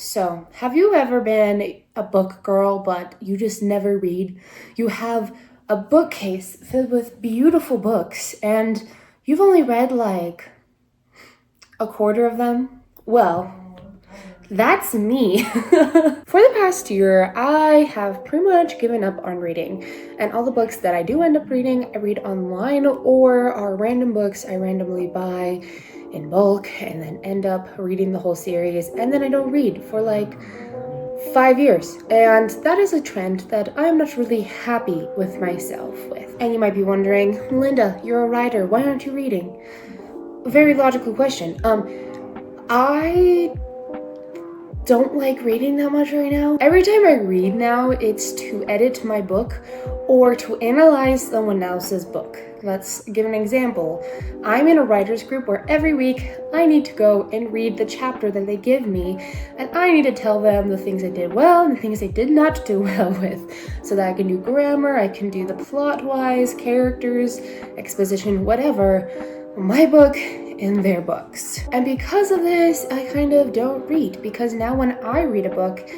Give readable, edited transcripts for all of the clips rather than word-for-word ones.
So, have you ever been a book girl, but you just never read? You have a bookcase filled with beautiful books, and you've only read like a quarter of them? Well, that's me. For the past year, I have pretty much given up on reading, and all the books that I do end up reading, I read online or are random books I randomly buy in bulk and then end up reading the whole series, and then I don't read for like 5 years. And that is a trend that I'm not really happy with myself with. And you might be wondering, Linda, you're a writer, why aren't you reading? Very logical question. I don't like reading that much right now. Every time I read now, it's to edit my book or to analyze someone else's book. Let's give an example. I'm in a writer's group where every week I need to go and read the chapter that they give me, and I need to tell them the things I did well and the things I did not do well with, so that I can do grammar, I can do the plot-wise, characters, exposition, whatever, my book in their books. And because of this, I kind of don't read, because now when I read a book,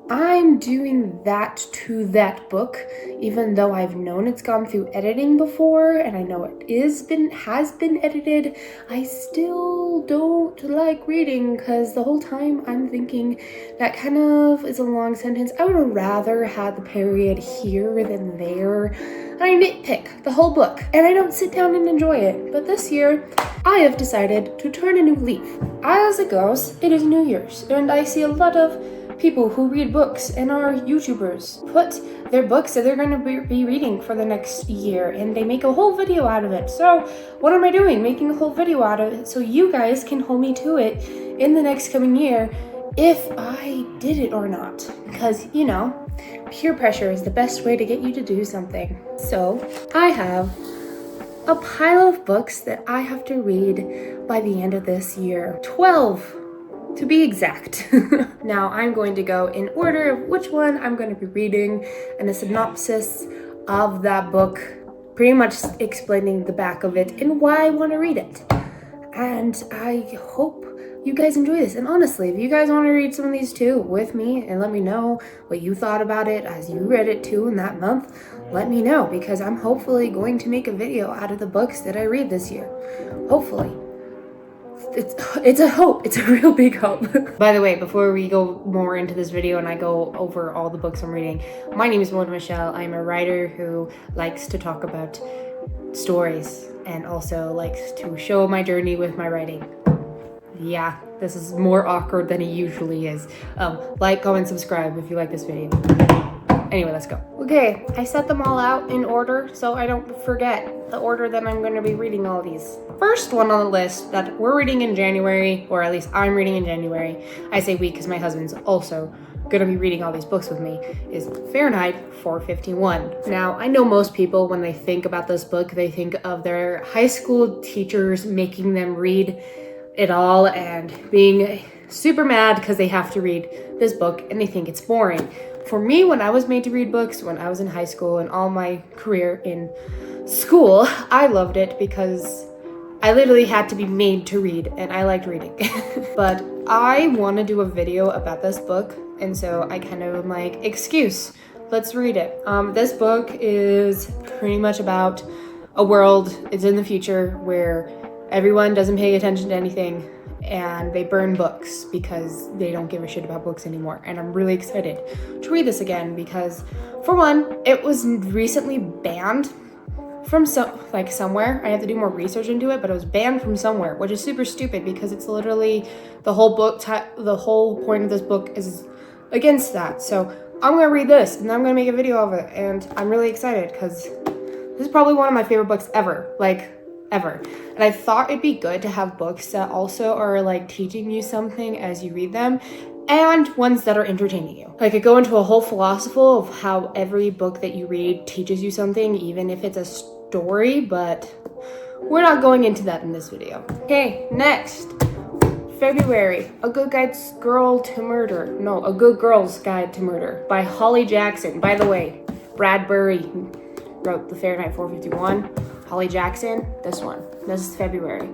I'm doing that to that book, even though I've known it's gone through editing before and I know it has been edited. I still don't like reading because the whole time I'm thinking that kind of is a long sentence. I would rather have the period here than there. I nitpick the whole book and I don't sit down and enjoy it. But this year, I have decided to turn a new leaf. As it goes, it is New Year's, and I see a lot of people who read books and are YouTubers put their books that they're going to be reading for the next year, and they make a whole video out of it. So what am I doing? Making a whole video out of it so you guys can hold me to it in the next coming year if I did it or not. Because, you know, peer pressure is the best way to get you to do something. So I have a pile of books that I have to read by the end of this year. 12 to be exact. Now I'm going to go in order of which one I'm going to be reading and a synopsis of that book, pretty much explaining the back of it and why I want to read it. And I hope you guys enjoy this. And honestly, if you guys want to read some of these too with me and let me know what you thought about it as you read it too in that month, let me know, because I'm hopefully going to make a video out of the books that I read this year. Hopefully. It's a hope. It's a real big hope. By the way, before we go more into this video and I go over all the books I'm reading, my name is Mona Michelle. I'm a writer who likes to talk about stories and also likes to show my journey with my writing. Yeah, this is more awkward than it usually is. Like, comment, subscribe if you like this video. Anyway, let's go. Okay, I set them all out in order so I don't forget the order that I'm going to be reading all these. First one on the list that we're reading in January, or at least I'm reading in January, I say we because my husband's also going to be reading all these books with me, is Fahrenheit 451. Now, I know most people, when they think about this book, they think of their high school teachers making them read it all and being super mad because they have to read this book and they think it's boring. For me, when I was made to read books, when I was in high school and all my career in school, I loved it because I literally had to be made to read and I liked reading. But I want to do a video about this book, and so I kind of am like, excuse, let's read it. This book is pretty much about a world, it's in the future, where everyone doesn't pay attention to anything and they burn books because they don't give a shit about books anymore. And I'm really excited to read this again because, for one, it was recently banned from somewhere. I have to do more research into it, but it was banned from somewhere, which is super stupid because it's literally the whole book. The whole point of this book is against that. So I'm gonna read this and I'm gonna make a video of it, and I'm really excited because this is probably one of my favorite books ever. Ever. And I thought it'd be good to have books that also are like teaching you something as you read them, and ones that are entertaining you. I could go into a whole philosophy of how every book that you read teaches you something, even if it's a story, but we're not going into that in this video. Okay, next. February, A Good Girl's Guide to Murder by Holly Jackson. By the way, Bradbury wrote the Fahrenheit 451. Holly Jackson, this is February.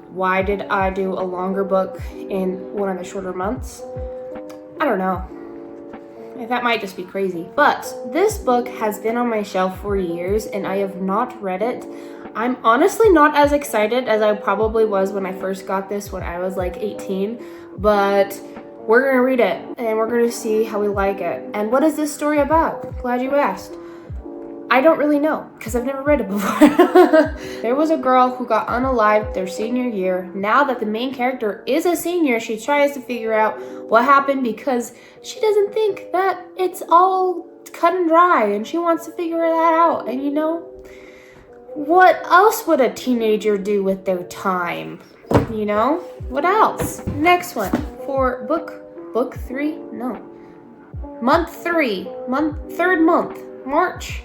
Why did I do a longer book in one of the shorter months? I don't know. That might just be crazy. But this book has been on my shelf for years and I have not read it. I'm honestly not as excited as I probably was when I first got this when I was like 18, but we're gonna read it and we're gonna see how we like it. And what is this story about? Glad you asked. I don't really know because I've never read it before. There was a girl who got unalived their senior year. Now that the main character is a senior, she tries to figure out what happened because she doesn't think that it's all cut and dry and she wants to figure that out. And you know, what else would a teenager do with their time? You know, what else? Next one for book 3? No. Month 3, third month, March,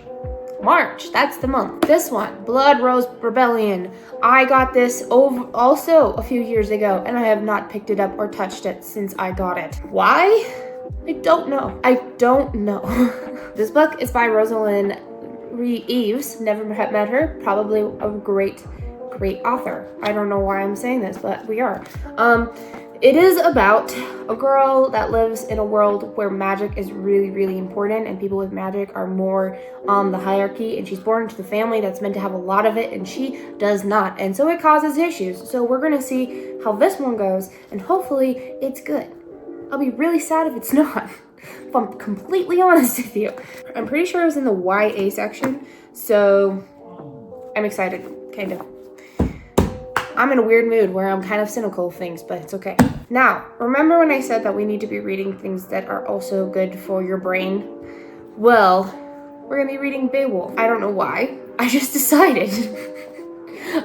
that's the month. This one, Blood Rose Rebellion. I got this also a few years ago, and I have not picked it up or touched it since I got it. Why? I don't know. This book is by Rosalind Eves. Never met her. Probably a great author. I don't know why I'm saying this, but we are. It is about a girl that lives in a world where magic is really, really important and people with magic are more on the hierarchy, and she's born into the family that's meant to have a lot of it and she does not, and so it causes issues. So we're gonna see how this one goes and hopefully it's good. I'll be really sad if it's not, if I'm completely honest with you. I'm pretty sure it was in the YA section, so I'm excited, kind of. I'm in a weird mood where I'm kind of cynical of things, but it's okay. Now, remember when I said that we need to be reading things that are also good for your brain? Well, we're gonna be reading Beowulf. I don't know why. I just decided.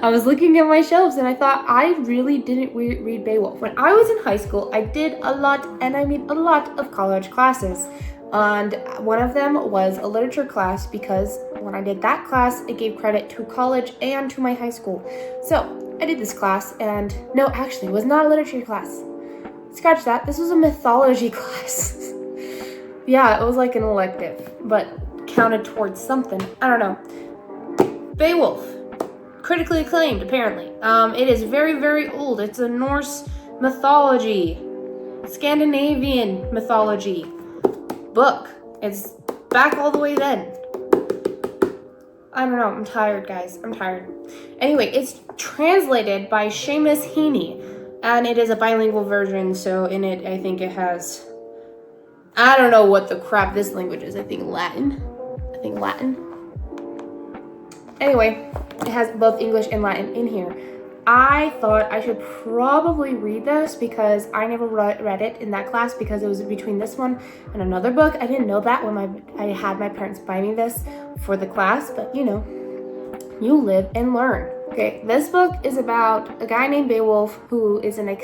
I was looking at my shelves and I thought I really didn't read Beowulf. When I was in high school, I did a lot, and I mean a lot of college classes. And one of them was a literature class because when I did that class, it gave credit to college and to my high school. So I did this class, and no, actually, it was not a literature class. Scratch that. This was a mythology class. Yeah, it was like an elective, but counted towards something. I don't know. Beowulf. Critically acclaimed, apparently. It is very, very old. It's a Norse mythology, Scandinavian mythology book. It's back all the way then. I don't know. I'm tired, guys. I'm tired. Anyway, it's translated by Seamus Heaney, and it is a bilingual version, so in it, I think it has... I don't know what the crap this language is. I think Latin. Anyway, it has both English and Latin in here. I thought I should probably read this because I never read it in that class because it was between this one and another book. I didn't know that when I had my parents buy me this for the class, but you know, you live and learn. Okay, this book is about a guy named Beowulf who is a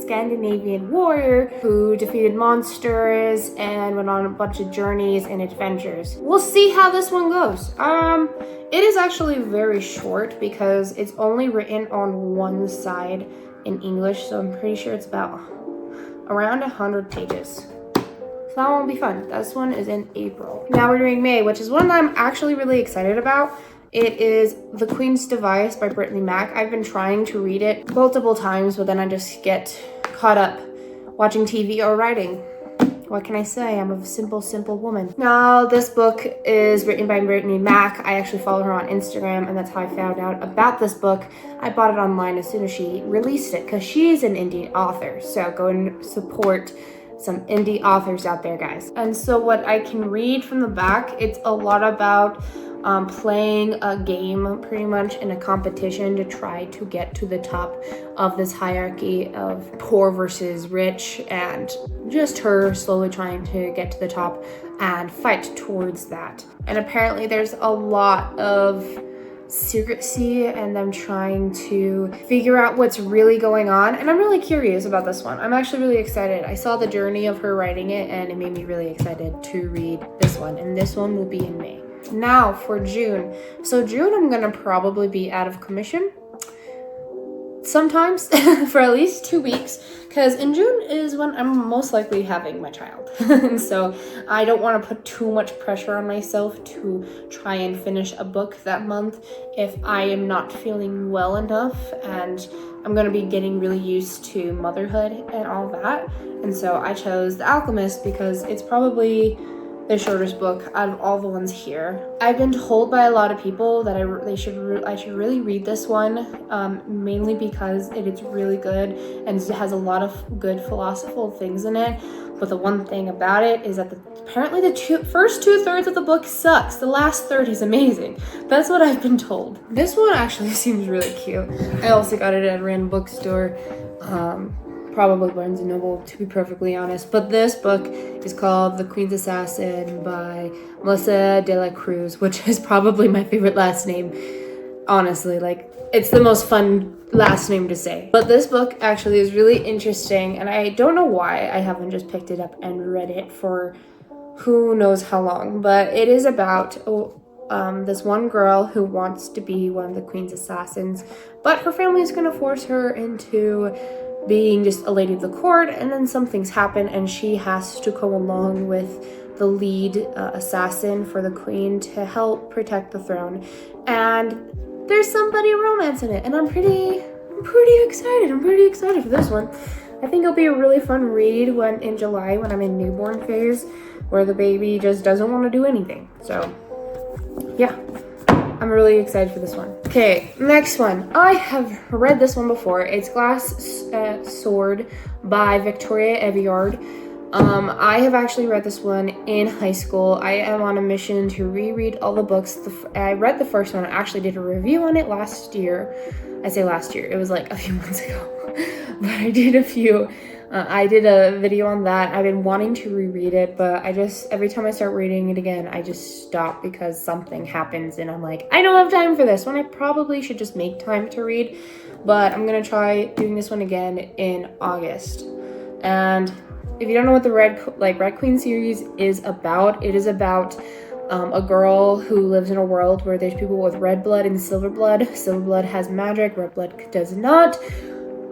Scandinavian warrior who defeated monsters and went on a bunch of journeys and adventures. We'll see how this one goes. It is actually very short because it's only written on one side in English, so I'm pretty sure it's about around 100 pages. So that won't be fun. This one is in April. Now we're doing May, which is one that I'm actually really excited about. It is The Queen's Device by Brittany Mack. I've been trying to read it multiple times, but then I just get caught up watching TV or writing. What can I say? I'm a simple woman. Now, this book is written by Brittany Mack. I actually follow her on Instagram, and that's how I found out about this book. I bought it online as soon as she released it, because she's an indie author. So go and support some indie authors out there, guys. And so what I can read from the back, it's a lot about playing a game pretty much in a competition to try to get to the top of this hierarchy of poor versus rich, and just her slowly trying to get to the top and fight towards that. And apparently there's a lot of secrecy and them trying to figure out what's really going on, and I'm really curious about this one. I'm actually really excited. I saw the journey of her writing it and it made me really excited to read this one, and this one will be in May. Now for June. So June I'm gonna probably be out of commission sometimes for at least 2 weeks, because in June is when I'm most likely having my child. And so I don't want to put too much pressure on myself to try and finish a book that month if I am not feeling well enough and I'm gonna be getting really used to motherhood and all that. And so I chose The Alchemist because it's probably the shortest book out of all the ones here. I've been told by a lot of people that I should really read this one, mainly because it is really good and it has a lot of good philosophical things in it. But the one thing about it is that apparently the first 2/3 of the book sucks. The last third is amazing. That's what I've been told. This one actually seems really cute. I also got it at a random bookstore. Probably Barnes & Noble, to be perfectly honest. But this book is called The Queen's Assassin by Melissa de la Cruz, which is probably my favorite last name. Honestly, like, it's the most fun last name to say. But this book actually is really interesting, and I don't know why I haven't just picked it up and read it for who knows how long. But it is about this one girl who wants to be one of the Queen's assassins, but her family is going to force her into being just a lady of the court, and then some things happen and she has to go along with the lead assassin for the queen to help protect the throne. And there's somebody romance in it, and I'm pretty excited. I'm pretty excited for this one. I think it'll be a really fun read in July when I'm in newborn phase, where the baby just doesn't want to do anything. So yeah, I'm really excited for this one. Okay, next one. I have read this one before. It's Glass Sword by Victoria Aveyard. I have actually read this one in high school. I am on a mission to reread all the books. I read the first one. I actually did a review on it last year. I say last year. It was like a few months ago. But I did a few. I did a video on that. I've been wanting to reread it, but every time I start reading it again, I just stop because something happens and I'm like, I don't have time for this when I probably should just make time to read. But I'm gonna try doing this one again in August. And if you don't know what the Red Queen series is about, it is about a girl who lives in a world where there's people with red blood and silver blood. Silver blood has magic, red blood does not.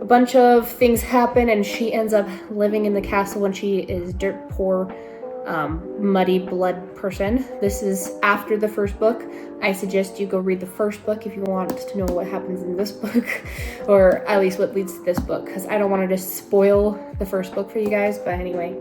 A bunch of things happen and she ends up living in the castle when she is dirt poor, muddy blood person. This is after the first book. I suggest you go read the first book if you want to know what happens in this book, or at least what leads to this book, because I don't want to just spoil the first book for you guys. But anyway,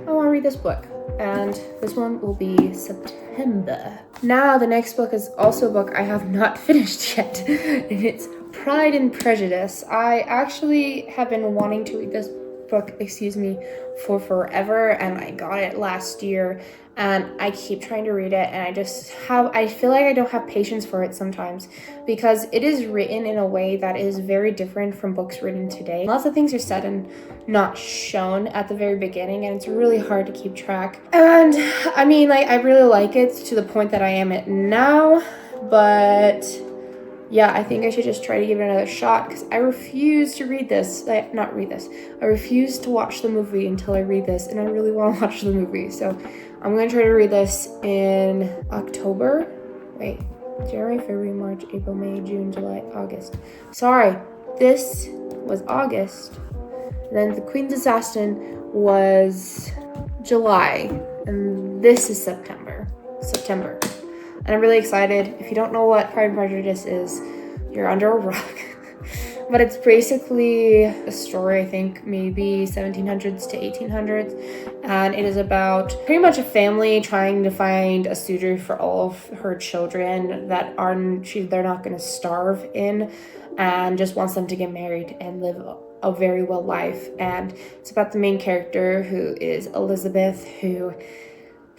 I want to read this book, and this one will be September. Now the next book is also a book I have not finished yet, and it's Pride and Prejudice. I actually have been wanting to read this book, for forever, and I got it last year, and I keep trying to read it, and I feel like I don't have patience for it sometimes, because it is written in a way that is very different from books written today. Lots of things are said and not shown at the very beginning, and it's really hard to keep track. And I mean, like, I really like it to the point that I am at now, but yeah, I think I should just try to give it another shot, because I refuse to read this. I refuse to watch the movie until I read this, and I really want to watch the movie. So I'm going to try to read this in October. Wait, January, February, March, April, May, June, July, August. Sorry, this was August. Then The Queen's Assassin was July, and this is September. And I'm really excited. If you don't know what Pride and Prejudice is, you're under a rock. But it's basically a story, I think, maybe 1700s to 1800s. And it is about pretty much a family trying to find a suitor for all of her children that they're not going to starve in, and just wants them to get married and live a very well life. And it's about the main character, who is Elizabeth, who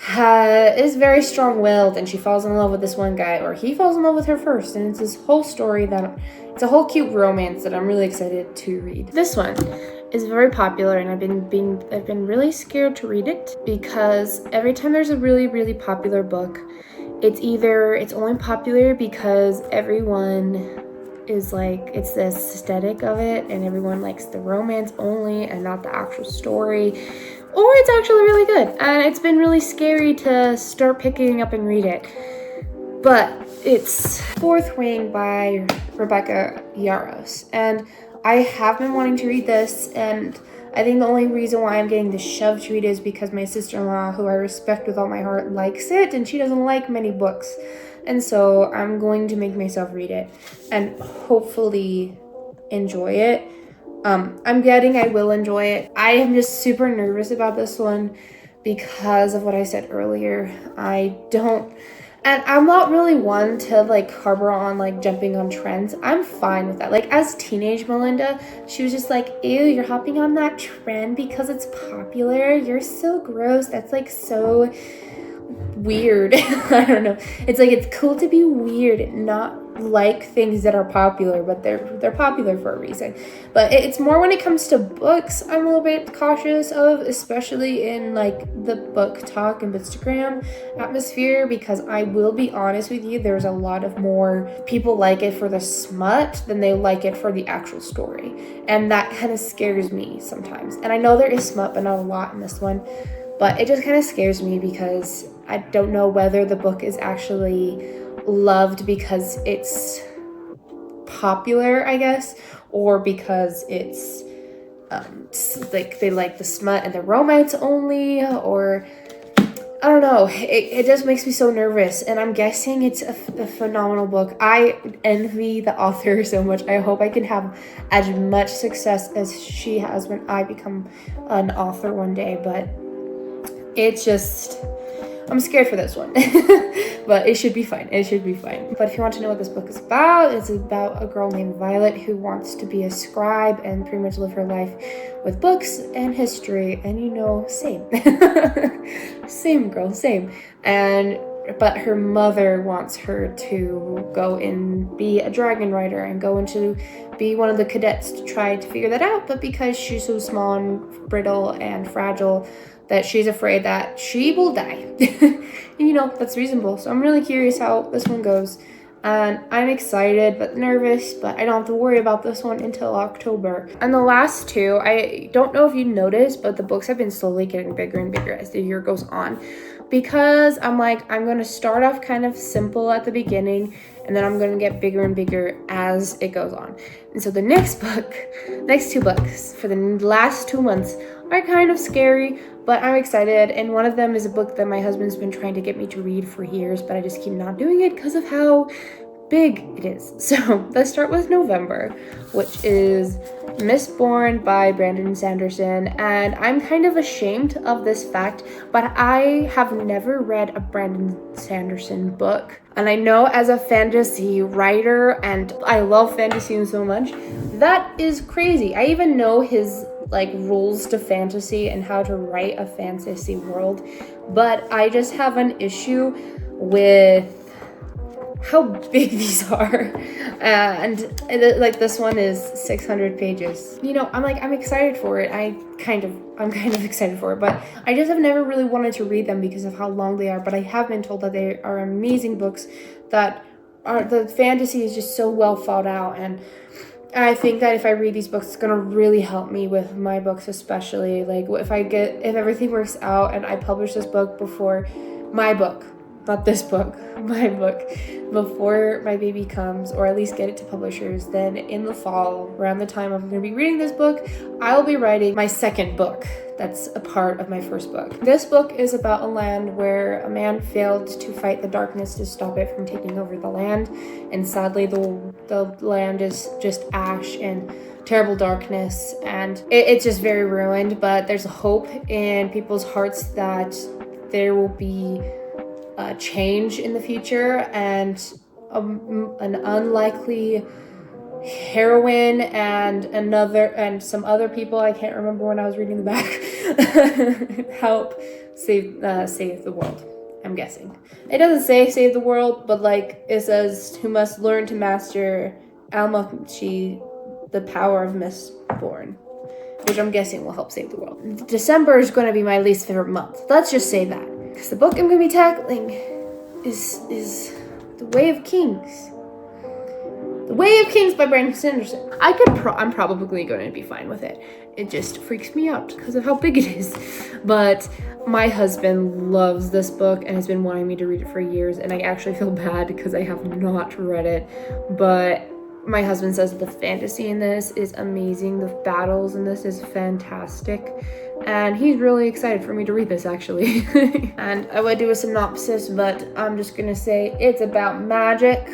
is very strong-willed, and she falls in love with this one guy, or he falls in love with her first, and it's this whole story it's a whole cute romance that I'm really excited to read. This one is very popular, and I've been really scared to read it, because every time there's a really, really popular book, it's only popular because everyone is like, it's the aesthetic of it, and everyone likes the romance only and not the actual story. Or it's actually really good, and it's been really scary to start picking up and read it. But it's Fourth Wing by Rebecca Yarros, and I have been wanting to read this, and I think the only reason why I'm getting the shove to read it is because my sister-in-law, who I respect with all my heart, likes it, and she doesn't like many books. And so I'm going to make myself read it, and hopefully enjoy it. I'm getting I will enjoy it. I am just super nervous about this one because of what I said earlier. And I'm not really one to like harbor on like jumping on trends. I'm fine with that. Like as teenage Melinda, she was just like, ew, you're hopping on that trend because it's popular. You're so gross. That's like so weird. I don't know. It's like it's cool to be weird, not like things that are popular, but they're popular for a reason. But it's more when it comes to books, I'm a little bit cautious of, especially in like the book talk and Instagram atmosphere, because I will be honest with you, there's a lot of more people like it for the smut than they like it for the actual story, and that kind of scares me sometimes. And I know there is smut, but not a lot in this one. But it just kind of scares me because I don't know whether the book is actually loved because it's popular, I guess, or because it's like they like the smut and the romance only, or I don't know. It just makes me so nervous, and I'm guessing it's a phenomenal book. I envy the author so much. I hope I can have as much success as she has when I become an author one day, but it's just, I'm scared for this one. But it should be fine. It should be fine. But if you want to know what this book is about, it's about a girl named Violet who wants to be a scribe and pretty much live her life with books and history. And you know, same. Same, girl, same. But her mother wants her to go and be a dragon rider and go into be one of the cadets to try to figure that out. But because she's so small and brittle and fragile, that she's afraid that she will die. And you know, that's reasonable. So I'm really curious how this one goes. And I'm excited but nervous, but I don't have to worry about this one until October. And the last two, I don't know if you noticed, but the books have been slowly getting bigger and bigger as the year goes on. Because I'm like, I'm going to start off kind of simple at the beginning, and then I'm going to get bigger and bigger as it goes on. And so the next two books for the last 2 months are kind of scary, but I'm excited. And one of them is a book that my husband's been trying to get me to read for years, but I just keep not doing it because of how big it is. So let's start with November, which is Mistborn by Brandon Sanderson. And I'm kind of ashamed of this fact, but I have never read a Brandon Sanderson book. And I know as a fantasy writer, and I love fantasy so much, that is crazy. I even know his like rules to fantasy and how to write a fantasy world, but I just have an issue with how big these are. And like this one is 600 pages. You know, I'm excited for it. I'm kind of excited for it, but I just have never really wanted to read them because of how long they are. But I have been told that they are amazing books, that are the fantasy is just so well thought out, and I think that if I read these books, it's gonna really help me with my books, especially like if everything works out and I publish this book before my book, not this book, my book, before my baby comes, or at least get it to publishers, then in the fall, around the time I'm going to be reading this book, I will be writing my second book that's a part of my first book. This book is about a land where a man failed to fight the darkness to stop it from taking over the land, and sadly the land is just ash and terrible darkness, and it's just very ruined. But there's a hope in people's hearts that there will be change in the future, and an unlikely heroine and some other people, I can't remember when I was reading the back, help save the world. I'm guessing it doesn't say save the world, but like it says who must learn to master Almachi, the power of Mistborn, which I'm guessing will help save the world. December is going to be my least favorite month. Let's just say that. Because the book I'm going to be tackling is The Way of Kings. The Way of Kings by Brandon Sanderson. I'm probably going to be fine with it. It just freaks me out because of how big it is. But my husband loves this book and has been wanting me to read it for years. And I actually feel bad because I have not read it. But my husband says the fantasy in this is amazing. The battles in this is fantastic. And he's really excited for me to read this, actually. And I would do a synopsis, but I'm just gonna say it's about magic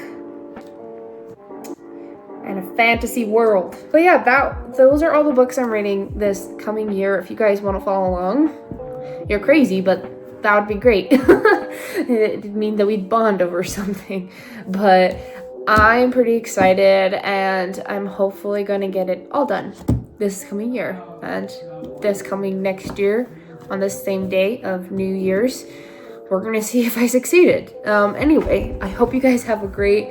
in a fantasy world. But yeah, those are all the books I'm reading this coming year. If you guys want to follow along, you're crazy, but that would be great. It'd mean that we'd bond over something. But I'm pretty excited, and I'm hopefully going to get it all done this coming year. And this coming next year, on the same day of New Year's, we're going to see if I succeeded. Anyway, I hope you guys have a great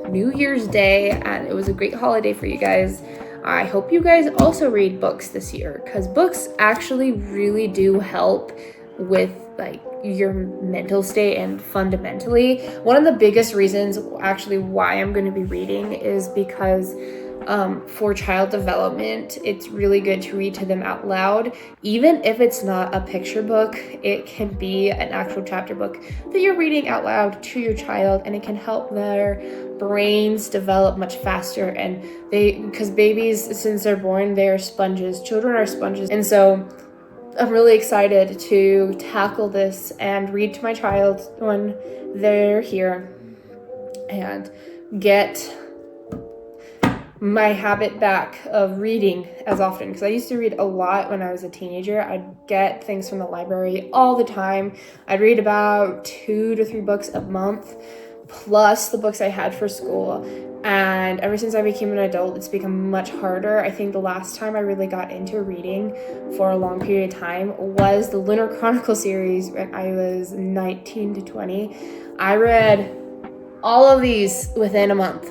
New Year's Day, and it was a great holiday for you guys. I hope you guys also read books this year, because books actually really do help with like your mental state. And fundamentally, one of the biggest reasons actually why I'm going to be reading is because for child development, it's really good to read to them out loud. Even if it's not a picture book, it can be an actual chapter book that you're reading out loud to your child, and it can help their brains develop much faster. And because babies, since they're born, they're sponges. Children are sponges. And so I'm really excited to tackle this and read to my child when they're here and get my habit back of reading as often, because I used to read a lot when I was a teenager. I'd get things from the library all the time. I'd read about 2 to 3 books a month, plus the books I had for school. And ever since I became an adult, it's become much harder. I think the last time I really got into reading for a long period of time was the Lunar Chronicle series when I was 19 to 20. I read all of these within a month.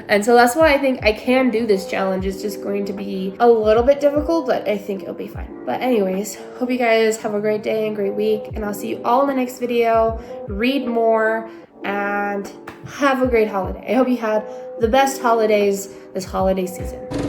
And so that's why I think I can do this challenge. It's just going to be a little bit difficult, but I think it'll be fine. But anyways, hope you guys have a great day and great week, and I'll see you all in the next video. Read more and have a great holiday. I hope you had the best holidays this holiday season.